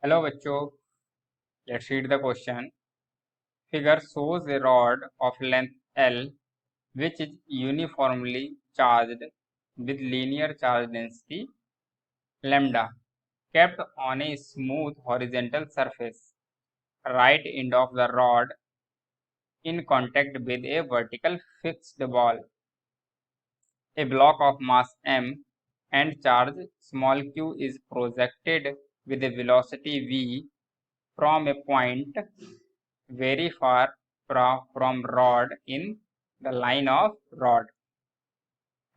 Hello bachcho, let's read the question. Figure shows a rod of length L which is uniformly charged with linear charge density lambda kept on a smooth horizontal surface. Right end of the rod in contact with a vertical fixed ball. A block of mass m and charge small q is projected with a velocity v from a point very far from rod in the line of rod.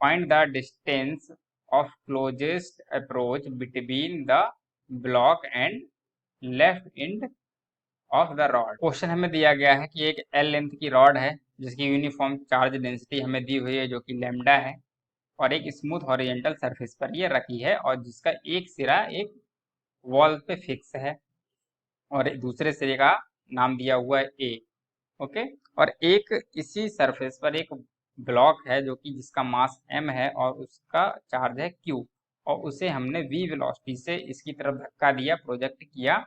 Find the distance of closest approach between the block and left end of the rod. Question हमें दिया गया है कि एक L length की rod है जिसकी uniform charge density हमें दी हुई है जो कि लैम्डा है और एक स्मूथ हॉरिजॉन्टल सरफेस पर ये रखी है और जिसका एक सिरा एक वॉल पे फिक्स है और दूसरे सिरे का नाम दिया हुआ है ए। ओके, और एक इसी सरफेस पर एक ब्लॉक है जो कि जिसका मास m है और उसका चार्ज है q और उसे हमने v वेलोसिटी से इसकी तरफ धक्का दिया, प्रोजेक्ट किया,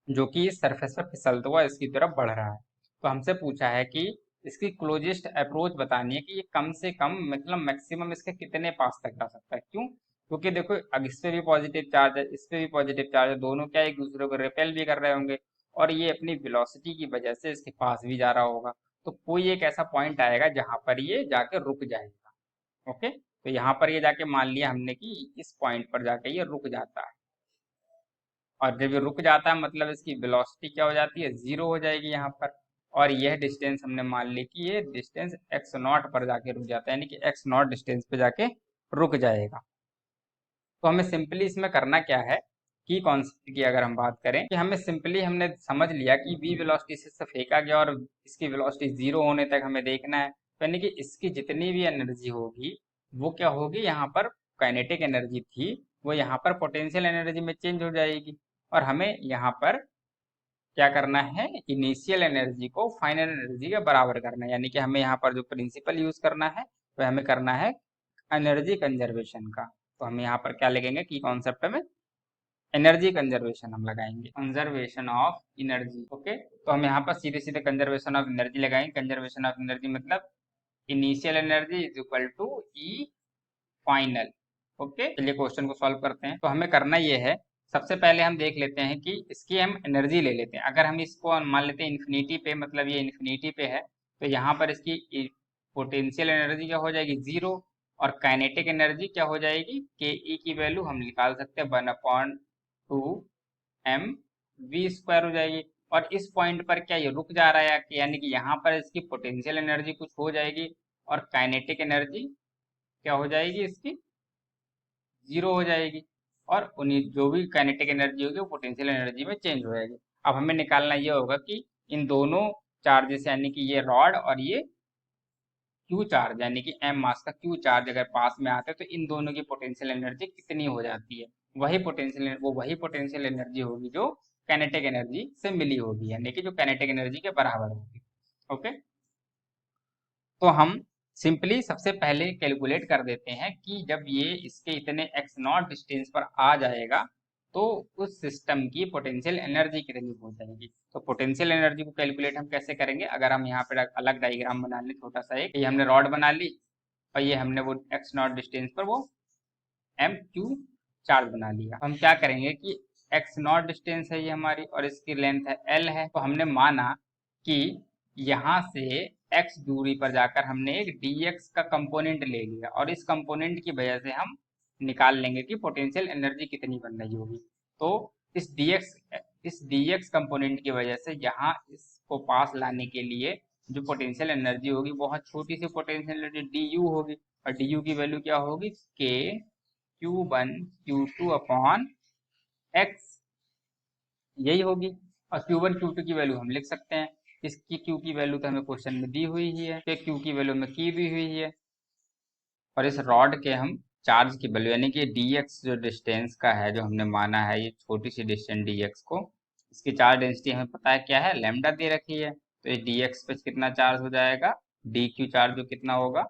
जो कि इस सरफेस पर फिसलता हुआ इसकी तरफ बढ़ रहा है। तो हमसे पूछा है कि इसकी क्लोजेस्ट अप्रोच बतानी है कि ये कम से कम मतलब मैक्सिमम इसके कितने पास तक जा सकता है। क्यों? क्योंकि देखो अब इस पे भी पॉजिटिव चार्ज है, इस पे भी पॉजिटिव चार्ज है, दोनों क्या एक दूसरे को रिपेल भी कर रहे होंगे और ये अपनी वेलोसिटी की वजह से इसके पास भी जा रहा होगा। तो कोई एक ऐसा पॉइंट आएगा जहां पर ये जाके रुक जाएगा। ओके, तो यहाँ पर ये जाके मान लिया हमने कि इस पॉइंट पर जाके ये रुक जाता है और जब ये रुक जाता है मतलब इसकी वेलोसिटी क्या हो जाती है, जीरो हो जाएगी यहाँ पर। और यह डिस्टेंस हमने मान ली कि ये डिस्टेंस एक्स नॉट पर जाके रुक जाता है, यानी कि एक्स नॉट डिस्टेंस पे जाके रुक जाएगा। तो हमें सिंपली इसमें करना क्या है कि कॉन्सेप्ट की अगर हम बात करें कि हमें सिंपली हमने समझ लिया कि v वेलोसिटी से फेंका गया और इसकी वेलोसिटी जीरो होने तक हमें देखना है, तो यानी कि इसकी जितनी भी एनर्जी होगी वो क्या होगी, यहाँ पर काइनेटिक एनर्जी थी वो यहाँ पर पोटेंशियल एनर्जी में चेंज हो जाएगी और हमें यहाँ पर क्या करना है, इनिशियल एनर्जी को फाइनल एनर्जी के बराबर करना है। यानी कि हमें यहाँ पर जो प्रिंसिपल यूज करना है वह हमें करना है एनर्जी कंजर्वेशन का। तो हम यहाँ पर क्या लिखेंगे कि कॉन्सेप्ट में एनर्जी कंजर्वेशन हम लगाएंगे, कंजर्वेशन ऑफ एनर्जी। ओके, तो हम यहाँ पर सीधे सीधे कंजर्वेशन ऑफ एनर्जी लगाएंगे। कंजर्वेशन ऑफ एनर्जी मतलब initial energy is equal to E final. Okay, चलिए क्वेश्चन को सॉल्व करते हैं। तो हमें करना ये है, सबसे पहले हम देख लेते हैं कि इसकी हम एनर्जी ले लेते हैं। अगर हम इसको मान लेते हैं इन्फिनिटी पे, मतलब ये इन्फिनिटी पे है, तो यहाँ पर इसकी पोटेंशियल एनर्जी क्या हो जाएगी, जीरो, और काइनेटिक एनर्जी क्या हो जाएगी, के ई की वैल्यू हम निकाल सकते हैं 1/2 एम वी स्क्वायर हो जाएगी। और इस पॉइंट पर क्या ये रुक जा रहा है, यानी कि यहाँ पर इसकी पोटेंशियल एनर्जी कुछ हो जाएगी और काइनेटिक एनर्जी क्या हो जाएगी, इसकी जीरो हो जाएगी और उन्हीं जो भी काइनेटिक एनर्जी होगी वो पोटेंशियल एनर्जी में चेंज हो जाएगी। अब हमें निकालना ये होगा कि इन दोनों चार्जेस यानी कि ये रॉड और ये क्यू चार्ज यानी कि एम मास का क्यू चार्ज अगर पास में आते हैं तो इन दोनों की पोटेंशियल एनर्जी कितनी हो जाती है, वही पोटेंशियल एनर्जी होगी जो काइनेटिक एनर्जी से मिली होगी, यानी कि जो काइनेटिक एनर्जी के बराबर होगी। ओके, तो हम सिंपली सबसे पहले कैलकुलेट कर देते हैं कि जब ये इसके इतने एक्स नॉट डिस्टेंस पर आ जाएगा तो उस सिस्टम की पोटेंशियल एनर्जी कितनी हो जाएगी। तो पोटेंशियल एनर्जी को कैलकुलेट हम कैसे करेंगे, अगर हम यहाँ पे अलग डायग्राम बना लें, छोटा सा एक, ये हमने रॉड बना ली और ये हमने वो एक्स नॉट डिस्टेंस पर वो एम क्यू चार्ज बना लिया। हम क्या करेंगे कि एक्स नॉट डिस्टेंस है ये हमारी और इसकी लेंथ है एल है, तो हमने माना कि यहाँ से x दूरी पर जाकर हमने एक dx का कंपोनेंट ले लिया और इस कंपोनेंट की वजह से हम निकाल लेंगे कि पोटेंशियल एनर्जी कितनी बन रही होगी। तो इस dx कंपोनेंट की वजह से यहाँ इसको पास लाने के लिए जो पोटेंशियल एनर्जी होगी बहुत छोटी सी पोटेंशियल एनर्जी du होगी और du की वैल्यू क्या होगी, k Q1 Q2 upon x, यही होगी। और Q1 Q2 की वैल्यू हम लिख सकते हैं, इसकी Q की वैल्यू तो हमें क्वेश्चन में दी हुई ही है, Q की वैल्यू में की दी हुई है और इस रॉड के हम चार्ज की वैल्यू यानी कि dx जो डिस्टेंस का है जो हमने माना है, ये छोटी सी डिस्टेंस dx को, इसकी चार्ज डेंसिटी हमें पता है क्या है, लैम्डा दे रखी है। तो ये dx पे कितना चार्ज हो जाएगा, dq चार्ज जो कितना होगा,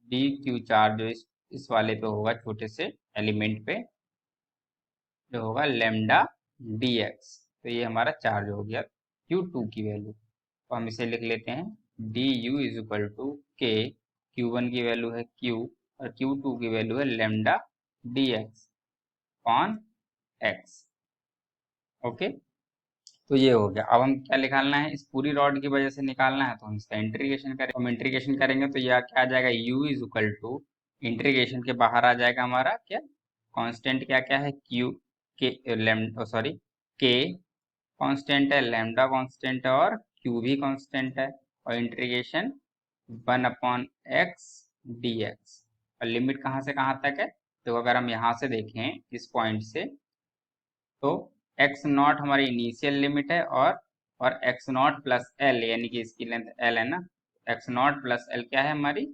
dq चार्ज जो इस वाले पे होगा, छोटे से एलिमेंट पे जो होगा लेमडा डी एक्स। तो ये हमारा चार्ज हो गया Q2 की वैल्यू। तो हम इसे लिख लेते हैं D U is equal to K, Q1 की वैल्यू है Q और Q2 की वैल्यू है lambda D x upon x. Okay, तो ये हो गया। अब हम क्या निकालना है, इस पूरी रॉड की वजह से निकालना है, तो हम इसका इंटीग्रेशन करें। हम इंटीग्रेशन करेंगे तो यह क्या आ जाएगा, u is equal to, integration के बाहर आ जाएगा हमारा क्या कांस्टेंट, क्या क्या है q के लेम सॉरी k कांस्टेंट है, लेमडा कांस्टेंट है और q भी कांस्टेंट है, और इंटीग्रेशन 1/x dx। और लिमिट कहाँ से कहाँ तक है, तो अगर हम यहाँ से देखें इस पॉइंट से, तो एक्स नॉट हमारी इनिशियल लिमिट है और एक्स नॉट प्लस एल, यानी कि इसकी लेंथ एल है ना, एक्स नॉट प्लस एल क्या है हमारी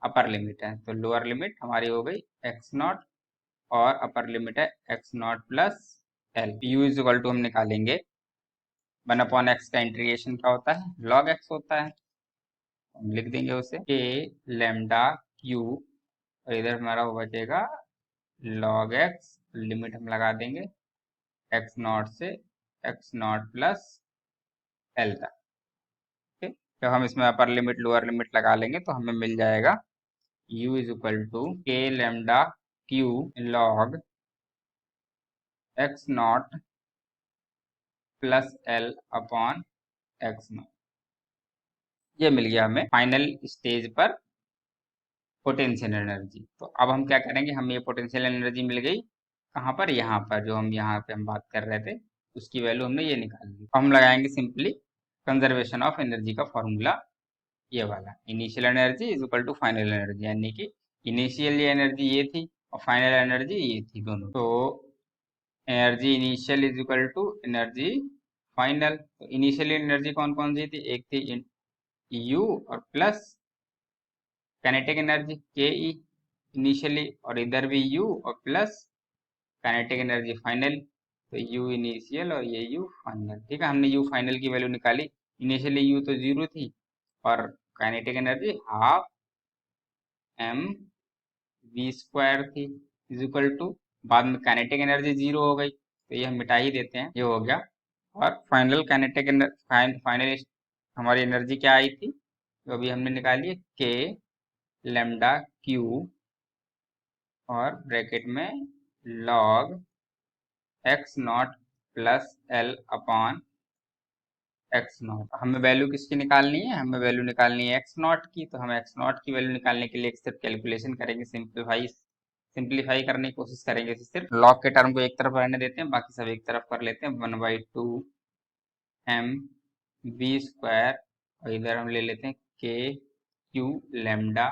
अपर लिमिट है। तो लोअर लिमिट हमारी हो गई एक्स नॉट और अपर लिमिट है x naught plus L. U is equal to हम निकालेंगे 1/x का इंटीग्रेशन क्या होता है, लॉग एक्स होता है। हम लिख देंगे उसे के लेमडा क्यू, और इधर हमारा हो बचेगा लॉग एक्स, लिमिट हम लगा देंगे एक्स नॉट से एक्स नॉट प्लस एल तक। ठीक, जब हम इसमें अपर लिमिट लोअर लिमिट लगा लेंगे तो हमें मिल जाएगा u इज इक्वल टू के lambda Q log x naught plus L upon x not. ये मिल गया हमें फाइनल स्टेज पर पोटेंशियल एनर्जी। तो अब हम क्या करेंगे, हम ये पोटेंशियल एनर्जी मिल गई कहाँ पर, यहाँ पर जो हम यहाँ पे हम बात कर रहे थे उसकी वैल्यू हमने ये निकाल ली। हम लगाएंगे सिंपली कंजर्वेशन ऑफ एनर्जी का फॉर्मूला, ये वाला initial energy is equal to final energy, यानी कि इनिशियल एनर्जी ये थी और फाइनल एनर्जी ये थी दोनों। तो energy initial is equal to energy final. तो इनिशियल एनर्जी कौन कौन सी थी, एक थी यू और प्लस काइनेटिक एनर्जी के ई इनिशियली, और इधर भी यू और प्लस काइनेटिक एनर्जी फाइनल। तो यू इनिशियल और ये यू फाइनल। ठीक है, हमने यू फाइनल की वैल्यू निकाली। इनिशियली यू तो 0 थी और kinetic energy half m we square थी इज इक्वल टू, बाद में काइनेटिक एनर्जी 0 हो गई तो ये हम मिटा ही देते हैं, ये हो गया। और फाइनल काइनेटिक फाइनल हमारी एनर्जी क्या आई थी, तो अभी हमने निकाली है के लेमडा क्यू और ब्रैकेट में log x naught plus L upon x not. हमें वैल्यू किसकी निकालनी है, हमें वैल्यू निकालनी है एक्स नॉट की। तो हम एक्स नॉट की वैल्यू निकालने के लिए एक सिर्फ कैलकुलेशन करेंगे, सिंप्लीफाई करने की कोशिश करेंगे। सिर्फ लॉग के टर्म को एक तरफ रहने देते हैं, बाकी सब एक तरफ कर लेते हैं। 1/2 एम वी स्क्वायर, और इधर हम ले लेते हैं K Q lambda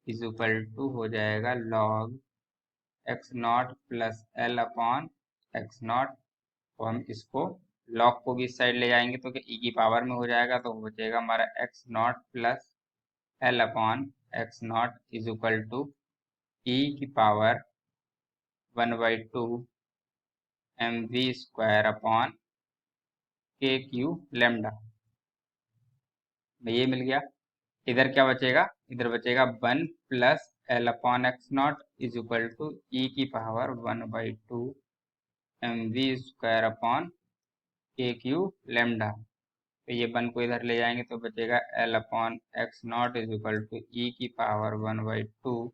is equal to हो जाएगा log x naught plus L upon x naught. तो हम इसको लॉग को भी इस साइड ले जाएंगे तो ई की पावर में हो जाएगा, तो हो जाएगा हमारा x naught plus L upon x naught is equal to E की power 1/2 M we square upon K Q lambda. ये मिल गया। इधर क्या बचेगा, इधर बचेगा 1 plus L upon x naught is equal to E की power 1/2 M we square upon K Q lambda. तो ये 1 को इधर ले जाएंगे तो बचेगा L upon x naught is equal to E की power 1/2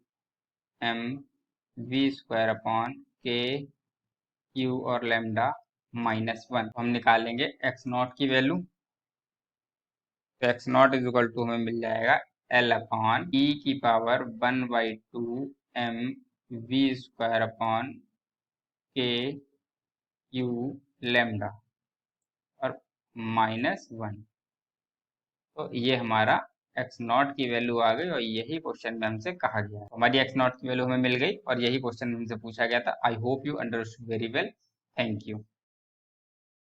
M we square upon K Q और लेमडा -1। हम निकालेंगे एक्स नॉट की वैल्यू, तो x naught is equal to हमें मिल जाएगा एल अपॉन ई की power 1/2 M we square upon K Q lambda और -1। तो ये हमारा एक्स नॉट की वैल्यू आ गई, और यही क्वेश्चन में हमसे कहा गया है। हमारी एक्स नॉट की वैल्यू हमें मिल गई और यही क्वेश्चन में हमसे पूछा गया था। I hope you understood very well. Thank you.